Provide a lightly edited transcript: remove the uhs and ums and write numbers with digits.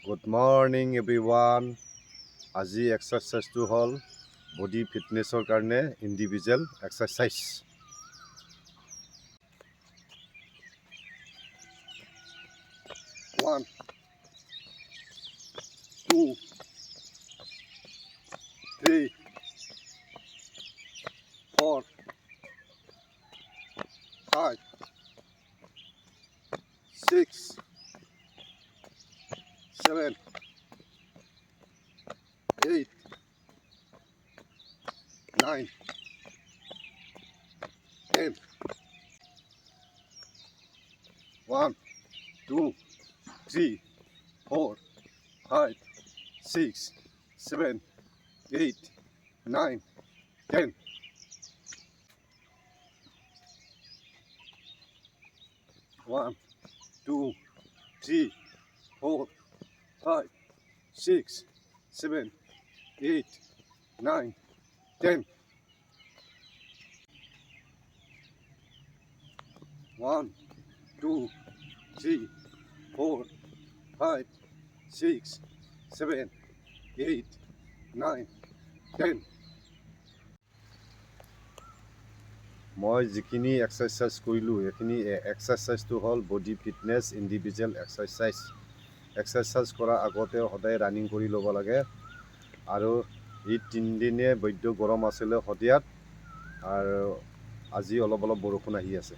Good morning everyone. আজি এক্সাৰচাইজটো হ'ল body ফিটনেছৰ কাৰণে ইণ্ডিভিজুৱেল এক্সাৰচাইজ। 1 2 3 4 5 6 7 8 9 10 1 2 3 4 5 6 7 8 9 10 1 2 3 4 5 6 7 8 9 10 1 2 3 4 5 6 7 8 9 10 মই যিখিনি এক্সাৰচাইজ কৰিলোঁ সেইখিনি এক্সাৰচাইজটো হ'ল body fitness individual exercise. Exercise কৰাৰ আগতে সদায় ৰানিং কৰি ল'ব লাগে। আৰু এই 3 দিনে বৈদ্য গৰম আছিলে শদিয়াত, আৰু আজি অলপ বৰষুণ আহি আছে।